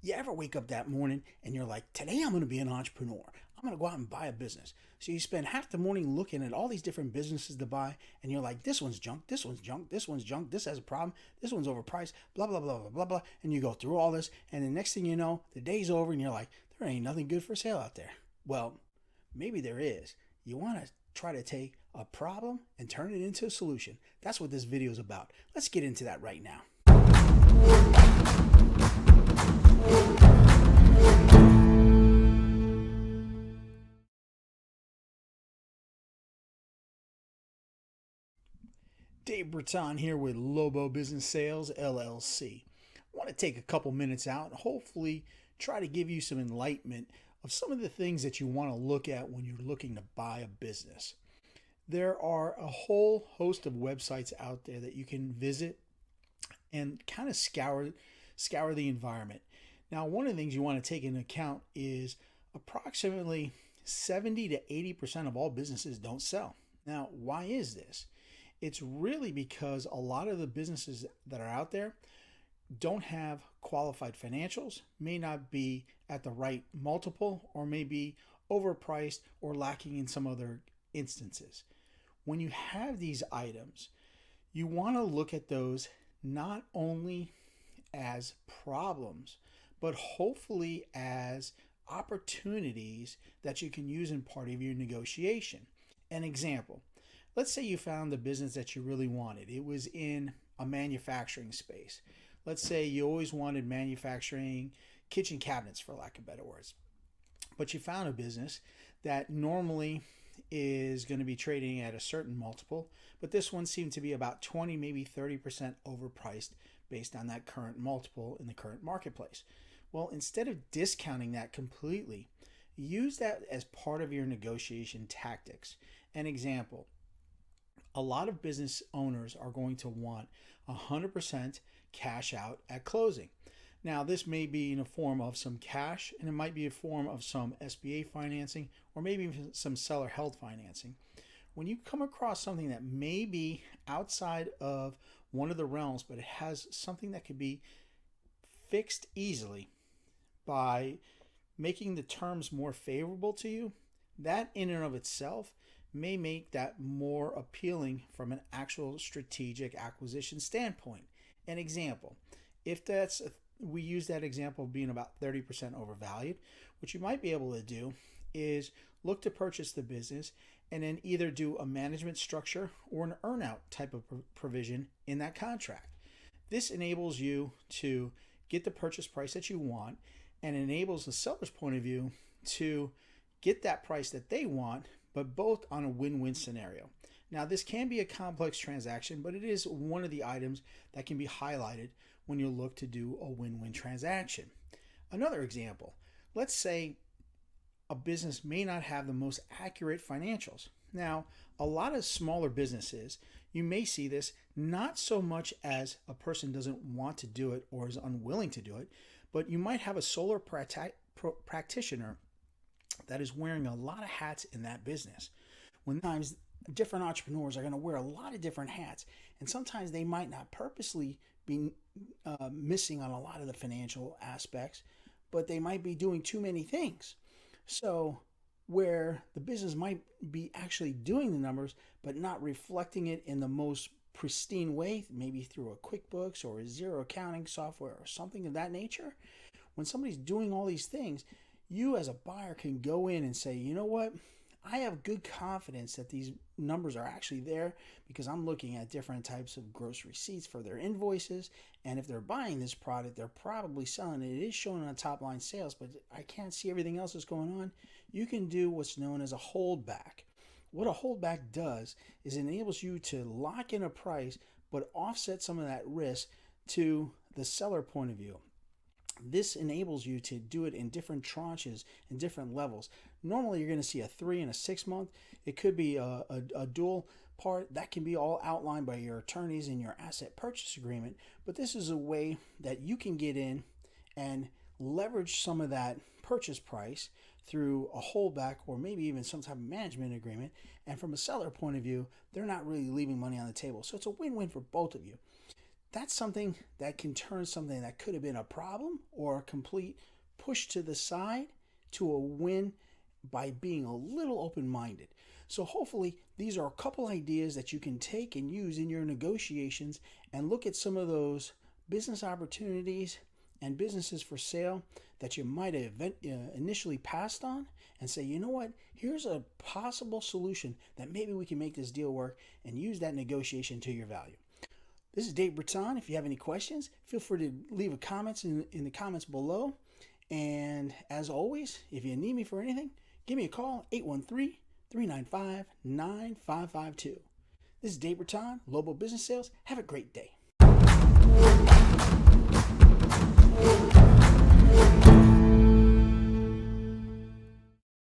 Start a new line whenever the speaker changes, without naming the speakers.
You ever wake up that morning and you're like, today I'm going to be an entrepreneur. I'm going to go out and buy a business. So you spend half the morning looking at all these different businesses to buy, and you're like, this one's junk, this one's junk, this one's junk, this has a problem, this one's overpriced, blah, blah, blah, blah, blah, blah. And you go through all this, and the next thing you know, the day's over, and you're like, there ain't nothing good for sale out there. Well, maybe there is. You want to try to take a problem and turn it into a solution. That's what this video is about. Let's get into that right now. Dave Britton here with Lobo Business Sales LLC. I want to take a couple minutes out and hopefully try to give you some enlightenment of some of the things that you want to look at when you're looking to buy a business. There are a whole host of websites out there that you can visit and kind of scour the environment. Now, one of the things you want to take into account is approximately 70 to 80% of all businesses don't sell. Now, why is this? It's really because a lot of the businesses that are out there don't have qualified financials, may not be at the right multiple, or may be overpriced or lacking in some other instances. When you have these items, you want to look at those not only as problems, but hopefully as opportunities that you can use in part of your negotiation. An example. Let's say you found the business that you really wanted. It was in a manufacturing space. Let's say you always wanted manufacturing kitchen cabinets, for lack of better words. But you found a business that normally is going to be trading at a certain multiple, but this one seemed to be about 20, maybe 30% overpriced based on that current multiple in the current marketplace. Well, instead of discounting that completely, use that as part of your negotiation tactics. An example. A lot of business owners are going to want 100% cash out at closing. Now, this may be in a form of some cash, and it might be a form of some SBA financing, or maybe even some seller held financing. When you come across something that may be outside of one of the realms, but it has something that could be fixed easily by making the terms more favorable to you, that in and of itself may make that more appealing from an actual strategic acquisition standpoint. An example, if we use that example of being about 30% overvalued, what you might be able to do is look to purchase the business and then either do a management structure or an earnout type of provision in that contract. This enables you to get the purchase price that you want and enables the seller's point of view to get that price that they want, but both on a win-win scenario. Now, this can be a complex transaction, but it is one of the items that can be highlighted when you look to do a win-win transaction. Another example, let's say a business may not have the most accurate financials. Now, a lot of smaller businesses, you may see this not so much as a person doesn't want to do it or is unwilling to do it, but you might have a solo practitioner that is wearing a lot of hats in that business. When times different entrepreneurs are going to wear a lot of different hats, and sometimes they might not purposely be missing on a lot of the financial aspects, but they might be doing too many things. So where the business might be actually doing the numbers, but not reflecting it in the most pristine way, maybe through a QuickBooks or a zero accounting software or something of that nature, when somebody's doing all these things, you as a buyer can go in and say, you know what? I have good confidence that these numbers are actually there because I'm looking at different types of gross receipts for their invoices. And if they're buying this product, they're probably selling it. It is showing on top line sales, but I can't see everything else that's going on. You can do what's known as a holdback. What a holdback does is it enables you to lock in a price, but offset some of that risk to the seller point of view. This enables you to do it in different tranches and different levels. Normally, you're going to see a 3 and a 6 month. It could be a dual part. That can be all outlined by your attorneys in your asset purchase agreement. But this is a way that you can get in and leverage some of that purchase price through a holdback or maybe even some type of management agreement. And from a seller point of view, they're not really leaving money on the table. So it's a win-win for both of you. that's something that can turn something that could have been a problem or a complete push to the side to a win by being a little open-minded. So hopefully these are a couple ideas that you can take and use in your negotiations and look at some of those business opportunities and businesses for sale that you might have initially passed on and say, you know what, here's a possible solution that maybe we can make this deal work, and use that negotiation to your value. This is Dave Britton. If you have any questions, feel free to leave a comments in the comments below. And as always, if you need me for anything, give me a call, 813-395-9552. This is Dave Britton, Lobo Business Sales. Have a great day.